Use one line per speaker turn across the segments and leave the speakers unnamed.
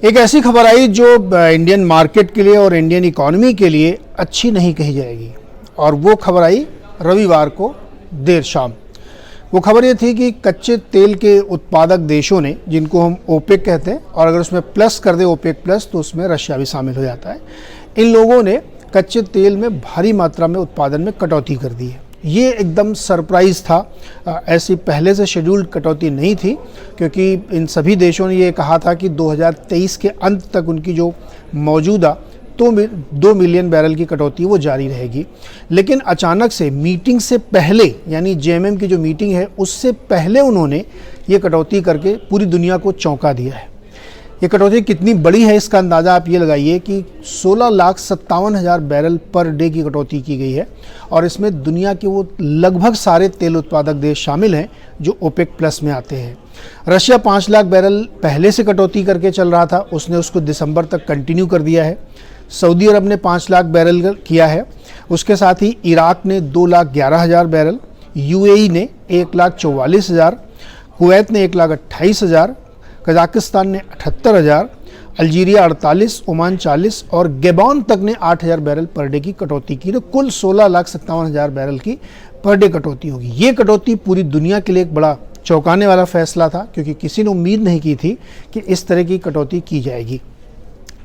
एक ऐसी खबर आई जो इंडियन मार्केट के लिए और इंडियन इकोनॉमी के लिए अच्छी नहीं कही जाएगी, और वो खबर आई रविवार को देर शाम। वो खबर ये थी कि कच्चे तेल के उत्पादक देशों ने, जिनको हम ओपेक कहते हैं, और अगर उसमें प्लस कर दे ओपेक प्लस तो उसमें रशिया भी शामिल हो जाता है, इन लोगों ने कच्चे तेल में भारी मात्रा में उत्पादन में कटौती कर दी है। ये एकदम सरप्राइज़ था, ऐसी पहले से शेड्यूल्ड कटौती नहीं थी, क्योंकि इन सभी देशों ने ये कहा था कि 2023 के अंत तक उनकी जो मौजूदा 2 मिलियन बैरल की कटौती वो जारी रहेगी। लेकिन अचानक से मीटिंग से पहले, यानी जेएमएम की जो मीटिंग है उससे पहले उन्होंने ये कटौती करके पूरी दुनिया को चौंका दिया है। ये कटौती कितनी बड़ी है इसका अंदाज़ा आप ये लगाइए कि 16,57,000 बैरल पर डे की कटौती की गई है, और इसमें दुनिया के वो लगभग सारे तेल उत्पादक देश शामिल हैं जो ओपेक प्लस में आते हैं। रशिया 5 लाख बैरल पहले से कटौती करके चल रहा था, उसने उसको दिसंबर तक कंटिन्यू कर दिया है। सऊदी अरब ने 5 लाख बैरल किया है, उसके साथ ही इराक ने 2,11,000 बैरल, यूएई ने 1,44,000, कुवैत ने 1,28,000, कजाकिस्तान ने 78,000, अल्जीरिया 48, ओमान 40 और गैबॉन तक ने 8,000 बैरल पर डे की कटौती की। तो कुल 16,57,000 बैरल की पर डे कटौती होगी। ये कटौती पूरी दुनिया के लिए एक बड़ा चौंकाने वाला फैसला था, क्योंकि किसी ने उम्मीद नहीं की थी कि इस तरह की कटौती की जाएगी।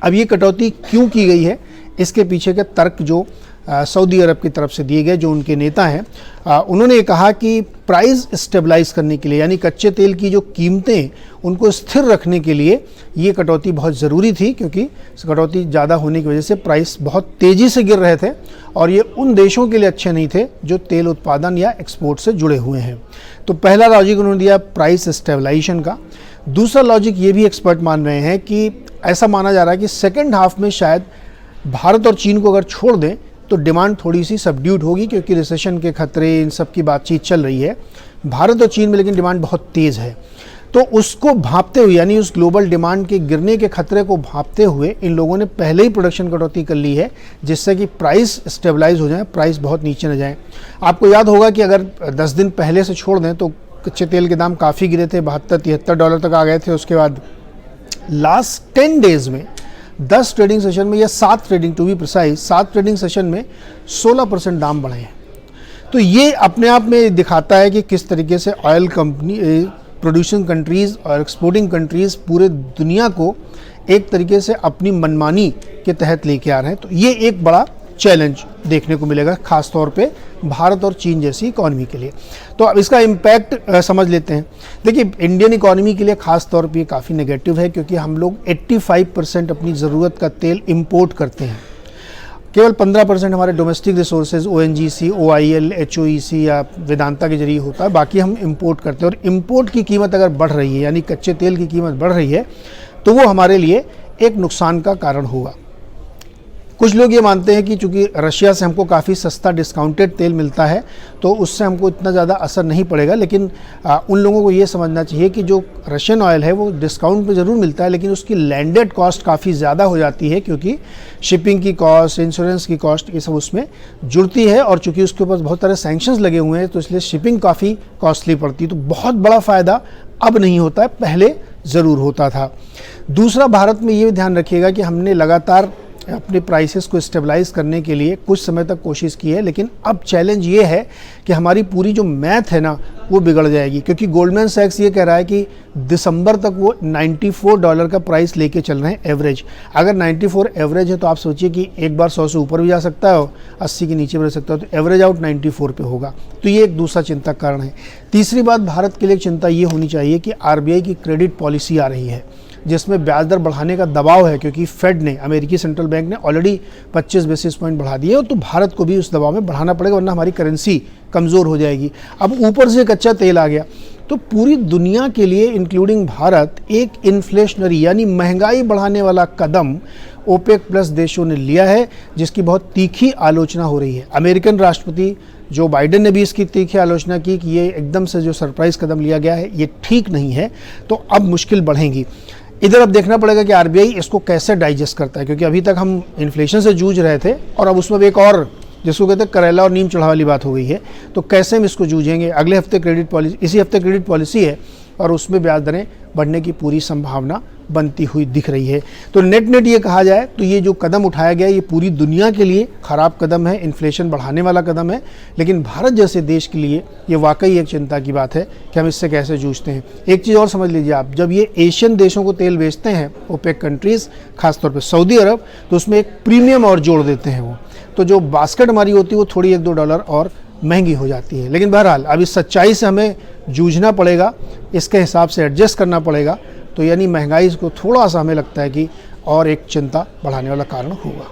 अब ये कटौती क्यों की गई है, इसके पीछे के तर्क जो सऊदी अरब की तरफ से दिए गए, जो उनके नेता हैं, उन्होंने कहा कि प्राइस स्टेबलाइज करने के लिए, यानी कच्चे तेल की जो कीमतें उनको स्थिर रखने के लिए ये कटौती बहुत ज़रूरी थी, क्योंकि कटौती ज़्यादा होने की वजह से प्राइस बहुत तेज़ी से गिर रहे थे, और ये उन देशों के लिए अच्छे नहीं थे जो तेल उत्पादन या एक्सपोर्ट से जुड़े हुए हैं। तो पहला लॉजिक उन्होंने दिया प्राइस स्टेबलाइजेशन का। दूसरा लॉजिक ये भी एक्सपर्ट मान रहे हैं कि ऐसा माना जा रहा है कि सेकेंड हाफ में शायद भारत और चीन को अगर छोड़ दें तो डिमांड थोड़ी सी सबड्यूड होगी, क्योंकि रिसेशन के खतरे, इन सब की बातचीत चल रही है भारत और चीन में, लेकिन डिमांड बहुत तेज़ है। तो उसको भांपते हुए, यानी उस ग्लोबल डिमांड के गिरने के खतरे को भांपते हुए इन लोगों ने पहले ही प्रोडक्शन कटौती कर ली है, जिससे कि प्राइस स्टेबलाइज हो जाए, प्राइस बहुत नीचे न जाए। आपको याद होगा कि अगर 10 दिन पहले से छोड़ दें तो कच्चे तेल के दाम काफ़ी गिरे थे, $72-73 तक आ गए थे। उसके बाद लास्ट 10 डेज़ में 10 ट्रेडिंग सेशन में, या 7 trading to be precise, 7 trading session में 16% दाम बढ़े हैं। तो ये अपने आप में दिखाता है कि किस तरीके से ऑयल कंपनी, प्रोड्यूसिंग कंट्रीज़ और एक्सपोर्टिंग कंट्रीज़ पूरे दुनिया को एक तरीके से अपनी मनमानी के तहत लेके आ रहे हैं। तो ये एक बड़ा चैलेंज देखने को मिलेगा, खास तौर पे भारत और चीन जैसी इकॉनमी के लिए। तो अब इसका इम्पैक्ट समझ लेते हैं। देखिए, इंडियन इकॉनमी के लिए खास तौर पे काफ़ी नेगेटिव है, क्योंकि हम लोग 85% अपनी ज़रूरत का तेल इंपोर्ट करते हैं। केवल 15% हमारे domestic resources ONGC, OIL, HOEC या वेदांता के जरिए होता है, बाकी हम इंपोर्ट करते हैं। और इंपोर्ट की कीमत अगर बढ़ रही है, यानी कच्चे तेल की कीमत बढ़ रही है, तो वो हमारे लिए एक नुकसान का कारण होगा। कुछ लोग ये मानते हैं कि चूंकि रशिया से हमको काफ़ी सस्ता डिस्काउंटेड तेल मिलता है, तो उससे हमको इतना ज़्यादा असर नहीं पड़ेगा। लेकिन उन लोगों को ये समझना चाहिए कि जो रशियन ऑयल है वो डिस्काउंट पे ज़रूर मिलता है, लेकिन उसकी लैंडेड कॉस्ट काफ़ी ज़्यादा हो जाती है, क्योंकि शिपिंग की कॉस्ट, इंश्योरेंस की कॉस्ट, ये सब उसमें जुड़ती है। और चूँकि उसके ऊपर बहुत सारे सैंक्शंस लगे हुए हैं, तो इसलिए शिपिंग काफ़ी कॉस्टली पड़ती है। तो बहुत बड़ा फ़ायदा अब नहीं होता है, पहले ज़रूर होता था। दूसरा, भारत में ये ध्यान रखिएगा कि हमने लगातार अपने प्राइसेस को स्टेबलाइज करने के लिए कुछ समय तक कोशिश की है, लेकिन अब चैलेंज ये है कि हमारी पूरी जो मैथ है ना वो बिगड़ जाएगी, क्योंकि गोल्डमैन सैक्स ये कह रहा है कि दिसंबर तक वो $94 का प्राइस लेके चल रहे हैं एवरेज। अगर 94 एवरेज है तो आप सोचिए कि एक बार 100 से ऊपर भी जा सकता है, 80 के नीचे भी रह सकता है, तो एवरेज आउट 94 पे होगा। तो ये एक दूसरा चिंता का कारण है। तीसरी बात, भारत के लिए चिंता ये होनी चाहिए कि RBI की क्रेडिट पॉलिसी आ रही है, जिसमें ब्याज दर बढ़ाने का दबाव है, क्योंकि फेड ने, अमेरिकी सेंट्रल बैंक ने ऑलरेडी 25 बेसिस पॉइंट बढ़ा दिए, तो भारत को भी उस दबाव में बढ़ाना पड़ेगा, वरना हमारी करेंसी कमज़ोर हो जाएगी। अब ऊपर से कच्चा तेल आ गया, तो पूरी दुनिया के लिए इंक्लूडिंग भारत एक इन्फ्लेशनरी, यानी महंगाई बढ़ाने वाला कदम ओपेक प्लस देशों ने लिया है, जिसकी बहुत तीखी आलोचना हो रही है। अमेरिकन राष्ट्रपति जो बाइडेन ने भी इसकी तीखी आलोचना की कि ये एकदम से जो सरप्राइज कदम लिया गया है ये ठीक नहीं है, तो अब मुश्किल बढ़ेंगी। इधर अब देखना पड़ेगा कि RBI इसको कैसे डाइजेस्ट करता है, क्योंकि अभी तक हम इन्फ्लेशन से जूझ रहे थे, और अब उसमें एक और, जिसको कहते हैं करेला और नीम चढ़ा वाली बात हो गई है। तो कैसे हम इसको जूझेंगे। अगले हफ्ते क्रेडिट पॉलिसी, इसी हफ्ते क्रेडिट पॉलिसी है, और उसमें ब्याज दरें बढ़ने की पूरी संभावना बनती हुई दिख रही है। तो नेट नेट ये कहा जाए तो ये जो कदम उठाया गया ये पूरी दुनिया के लिए ख़राब कदम है, इन्फ्लेशन बढ़ाने वाला कदम है, लेकिन भारत जैसे देश के लिए ये वाकई एक चिंता की बात है कि हम इससे कैसे जूझते हैं। एक चीज़ और समझ लीजिए आप, जब ये एशियन देशों को तेल बेचते हैं ओपेक कंट्रीज़, खासतौर पर सऊदी अरब, तो उसमें एक प्रीमियम और जोड़ देते हैं वो, तो जो बास्केट हमारी होती है वो थोड़ी $1-2 और महंगी हो जाती है। लेकिन बहरहाल अब इस सच्चाई से हमें जूझना पड़ेगा, इसके हिसाब से एडजस्ट करना पड़ेगा। तो यानी महंगाई को थोड़ा सा हमें लगता है कि और एक चिंता बढ़ाने वाला कारण होगा।